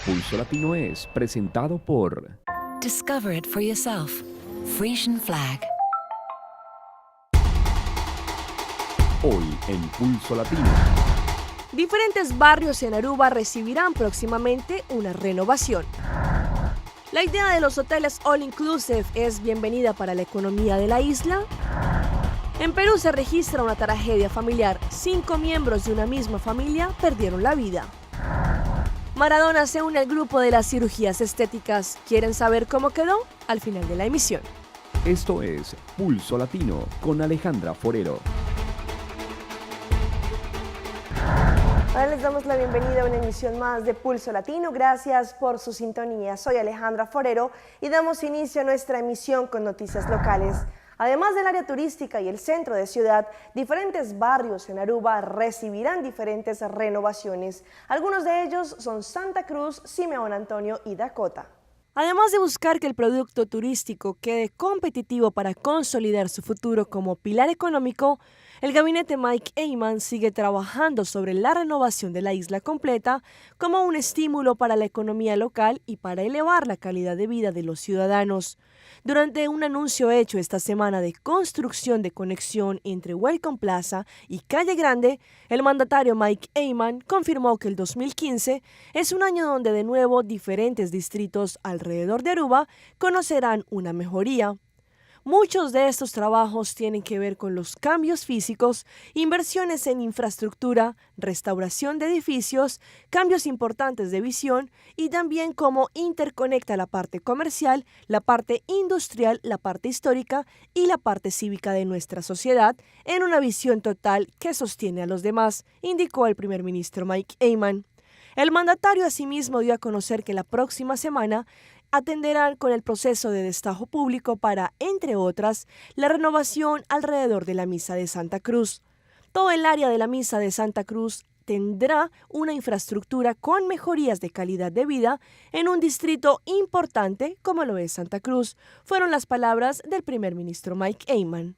Pulso Latino es presentado por Discover it for yourself. Frisian Flag. Hoy en Pulso Latino. Diferentes barrios en Aruba recibirán próximamente una renovación. La idea de los hoteles all inclusive es bienvenida para la economía de la isla. En Perú se registra una tragedia familiar. 5 miembros de una misma familia perdieron la vida. Maradona se une al grupo de las cirugías estéticas. ¿Quieren saber cómo quedó? Al final de la emisión. Esto es Pulso Latino con Alejandra Forero. Ahora les damos la bienvenida a una emisión más de Pulso Latino. Gracias por su sintonía. Soy Alejandra Forero y damos inicio a nuestra emisión con noticias locales. Además del área turística y el centro de ciudad, diferentes barrios en Aruba recibirán diferentes renovaciones. Algunos de ellos son Santa Cruz, Simeón Antonio y Dakota. Además de buscar que el producto turístico quede competitivo para consolidar su futuro como pilar económico, el gabinete Mike Eyman sigue trabajando sobre la renovación de la isla completa como un estímulo para la economía local y para elevar la calidad de vida de los ciudadanos. Durante un anuncio hecho esta semana de construcción de conexión entre Welcome Plaza y Calle Grande, el mandatario Mike Eyman confirmó que el 2015 es un año donde de nuevo diferentes distritos alrededor de Aruba conocerán una mejoría. Muchos de estos trabajos tienen que ver con los cambios físicos, inversiones en infraestructura, restauración de edificios, cambios importantes de visión y también cómo interconecta la parte comercial, la parte industrial, la parte histórica y la parte cívica de nuestra sociedad en una visión total que sostiene a los demás, indicó el primer ministro Mike Eyman. El mandatario asimismo dio a conocer que la próxima semana atenderán con el proceso de destajo público para, entre otras, la renovación alrededor de la Misa de Santa Cruz. Todo el área de la Misa de Santa Cruz tendrá una infraestructura con mejorías de calidad de vida en un distrito importante como lo es Santa Cruz, fueron las palabras del primer ministro Mike Eyman.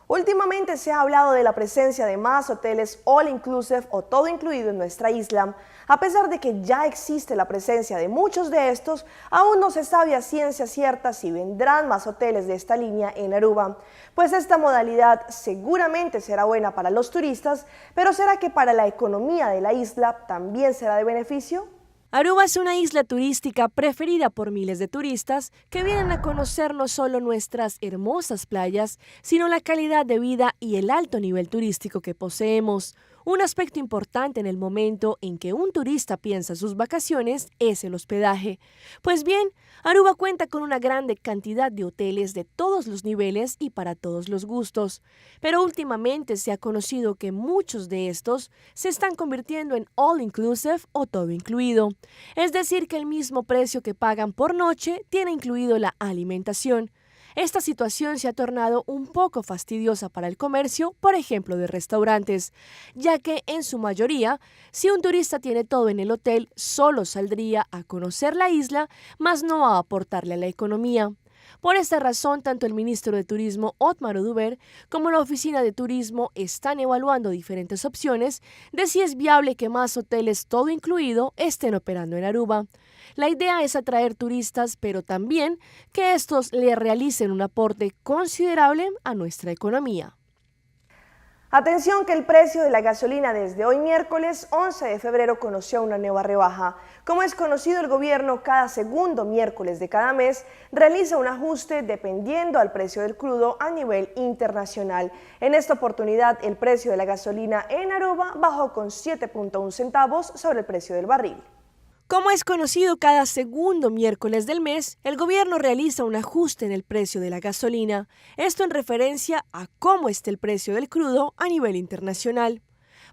Últimamente se ha hablado de la presencia de más hoteles all inclusive o todo incluido en nuestra isla. A pesar de que ya existe la presencia de muchos de estos, aún no se sabe a ciencia cierta si vendrán más hoteles de esta línea en Aruba. Pues esta modalidad seguramente será buena para los turistas, pero ¿será que para la economía de la isla también será de beneficio? Aruba es una isla turística preferida por miles de turistas que vienen a conocer no solo nuestras hermosas playas, sino la calidad de vida y el alto nivel turístico que poseemos. Un aspecto importante en el momento en que un turista piensa sus vacaciones es el hospedaje. Pues bien, Aruba cuenta con una grande cantidad de hoteles de todos los niveles y para todos los gustos. Pero últimamente se ha conocido que muchos de estos se están convirtiendo en all inclusive o todo incluido. Es decir, que el mismo precio que pagan por noche tiene incluido la alimentación. Esta situación se ha tornado un poco fastidiosa para el comercio, por ejemplo, de restaurantes, ya que en su mayoría, si un turista tiene todo en el hotel, solo saldría a conocer la isla, mas no a aportarle a la economía. Por esta razón, tanto el ministro de Turismo, Otmar Oduber, como la Oficina de Turismo están evaluando diferentes opciones de si es viable que más hoteles todo incluido estén operando en Aruba. La idea es atraer turistas, pero también que estos le realicen un aporte considerable a nuestra economía. Atención que el precio de la gasolina desde hoy miércoles 11 de febrero conoció una nueva rebaja. Como es conocido, el gobierno cada segundo miércoles de cada mes realiza un ajuste dependiendo al precio del crudo a nivel internacional. En esta oportunidad, el precio de la gasolina en Aruba bajó con 7.1 centavos sobre el precio del barril. Como es conocido, cada segundo miércoles del mes, el gobierno realiza un ajuste en el precio de la gasolina, esto en referencia a cómo está el precio del crudo a nivel internacional.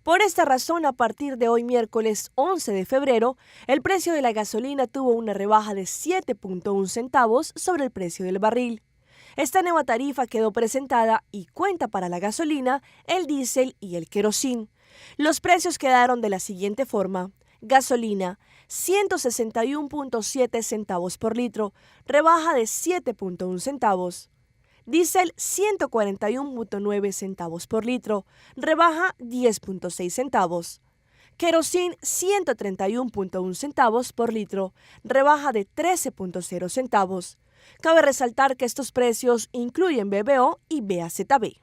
Por esta razón, a partir de hoy miércoles 11 de febrero, el precio de la gasolina tuvo una rebaja de 7.1 centavos sobre el precio del barril. Esta nueva tarifa quedó presentada y cuenta para la gasolina, el diésel y el querosín. Los precios quedaron de la siguiente forma. Gasolina, 161.7 centavos por litro, rebaja de 7.1 centavos. Diésel, 141.9 centavos por litro, rebaja 10.6 centavos. Kerosene 131.1 centavos por litro, rebaja de 13.0 centavos. Cabe resaltar que estos precios incluyen BBO y BAZB.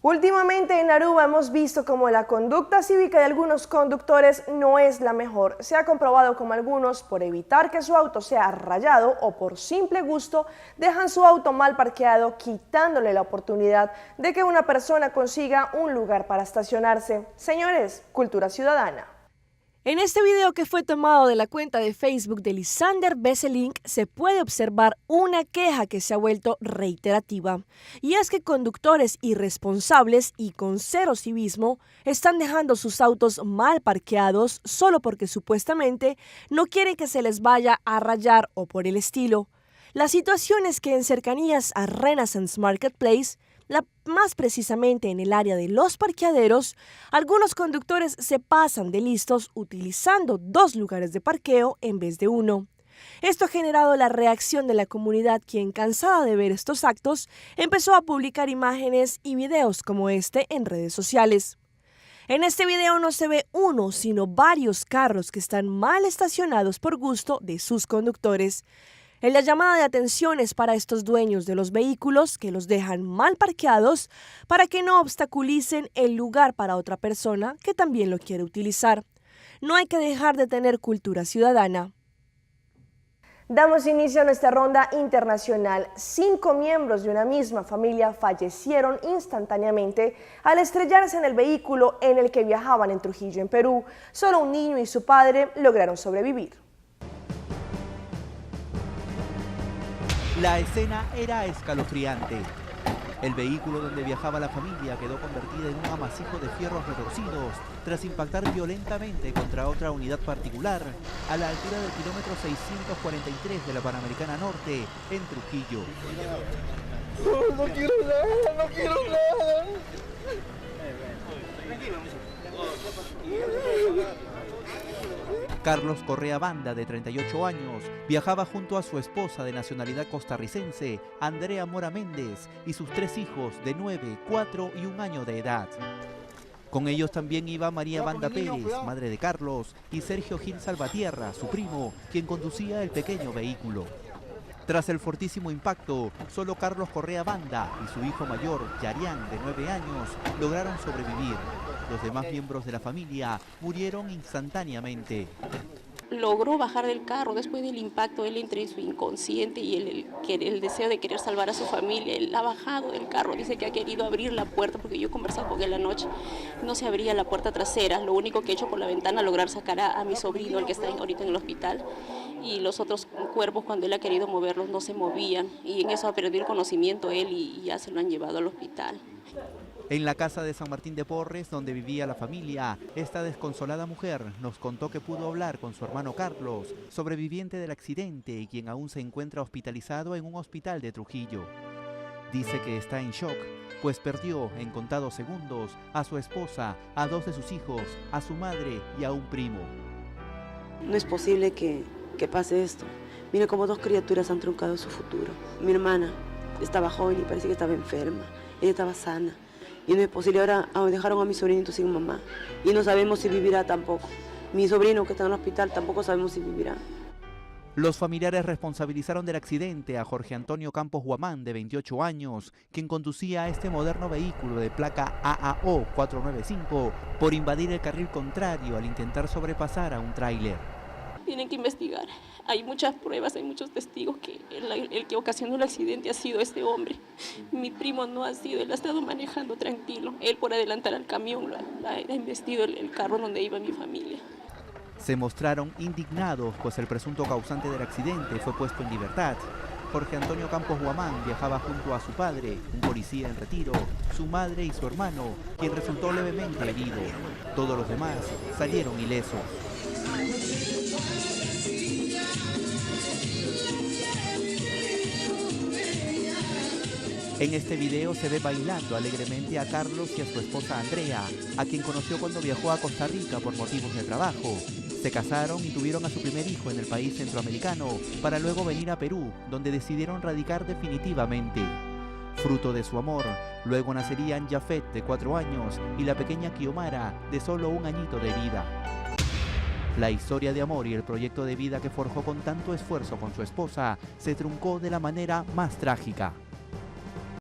Últimamente en Aruba hemos visto cómo la conducta cívica de algunos conductores no es la mejor. Se ha comprobado como algunos, por evitar que su auto sea rayado o por simple gusto, dejan su auto mal parqueado, quitándole la oportunidad de que una persona consiga un lugar para estacionarse. Señores, cultura ciudadana. En este video que fue tomado de la cuenta de Facebook de Lisander Besselink se puede observar una queja que se ha vuelto reiterativa, y es que conductores irresponsables y con cero civismo están dejando sus autos mal parqueados solo porque supuestamente no quieren que se les vaya a rayar o por el estilo. La situación es que en cercanías a Renaissance Marketplace, más precisamente en el área de los parqueaderos, algunos conductores se pasan de listos utilizando 2 lugares de parqueo en vez de 1. Esto ha generado la reacción de la comunidad, quien, cansada de ver estos actos, empezó a publicar imágenes y videos como este en redes sociales. En este video no se ve uno, sino varios carros que están mal estacionados por gusto de sus conductores. La llamada de atención es para estos dueños de los vehículos que los dejan mal parqueados para que no obstaculicen el lugar para otra persona que también lo quiere utilizar. No hay que dejar de tener cultura ciudadana. Damos inicio a nuestra ronda internacional. 5 miembros de una misma familia fallecieron instantáneamente al estrellarse en el vehículo en el que viajaban en Trujillo, en Perú. Solo un niño y su padre lograron sobrevivir. La escena era escalofriante. El vehículo donde viajaba la familia quedó convertido en un amasijo de fierros retorcidos tras impactar violentamente contra otra unidad particular a la altura del kilómetro 643 de la Panamericana Norte, en Trujillo. No quiero nada, no quiero nada. Carlos Correa Banda, de 38 años, viajaba junto a su esposa de nacionalidad costarricense, Andrea Mora Méndez, y sus 3 hijos de 9, 4 y 1 año de edad. Con ellos también iba María Banda Pérez, madre de Carlos, y Sergio Gil Salvatierra, su primo, quien conducía el pequeño vehículo. Tras el fortísimo impacto, solo Carlos Correa Banda y su hijo mayor, Yarián, de 9 años, lograron sobrevivir. Los demás miembros de la familia murieron instantáneamente. Logró bajar del carro después del impacto. Él, entre su inconsciente y el deseo de querer salvar a su familia, él ha bajado del carro. Dice que ha querido abrir la puerta, porque yo he conversado con él anoche. No se abría la puerta trasera. Lo único que he hecho por la ventana es lograr sacar a mi sobrino, el que está ahorita en el hospital. Y los otros cuerpos, cuando él ha querido moverlos, no se movían. Y en eso ha perdido el conocimiento él y ya se lo han llevado al hospital. En la casa de San Martín de Porres, donde vivía la familia, esta desconsolada mujer nos contó que pudo hablar con su hermano Carlos, sobreviviente del accidente y quien aún se encuentra hospitalizado en un hospital de Trujillo. Dice que está en shock, pues perdió en contados segundos a su esposa, a 2 de sus hijos, a su madre y a un primo. No es posible que pase esto. Mire cómo 2 criaturas han truncado su futuro. Mi hermana estaba joven y parece que estaba enferma. Ella estaba sana. Y no es posible, ahora dejaron a mi sobrinito sin mamá. Y no sabemos si vivirá tampoco. Mi sobrino, que está en el hospital, tampoco sabemos si vivirá. Los familiares responsabilizaron del accidente a Jorge Antonio Campos Guamán, de 28 años, quien conducía este moderno vehículo de placa AAO 495 por invadir el carril contrario al intentar sobrepasar a un tráiler. Tienen que investigar. Hay muchas pruebas, hay muchos testigos que el que ocasionó el accidente ha sido este hombre. Mi primo no ha sido, él ha estado manejando tranquilo. Él, por adelantar al camión, ha embestido el carro donde iba mi familia. Se mostraron indignados, pues el presunto causante del accidente fue puesto en libertad. Jorge Antonio Campos Guamán viajaba junto a su padre, un policía en retiro, su madre y su hermano, quien resultó levemente herido. Todos los demás salieron ilesos. En este video se ve bailando alegremente a Carlos y a su esposa Andrea, a quien conoció cuando viajó a Costa Rica por motivos de trabajo. Se casaron y tuvieron a su primer hijo en el país centroamericano, para luego venir a Perú, donde decidieron radicar definitivamente. Fruto de su amor, luego nacerían Jafet, de 4 años, y la pequeña Kiomara, de solo 1 añito de vida. La historia de amor y el proyecto de vida que forjó con tanto esfuerzo con su esposa se truncó de la manera más trágica.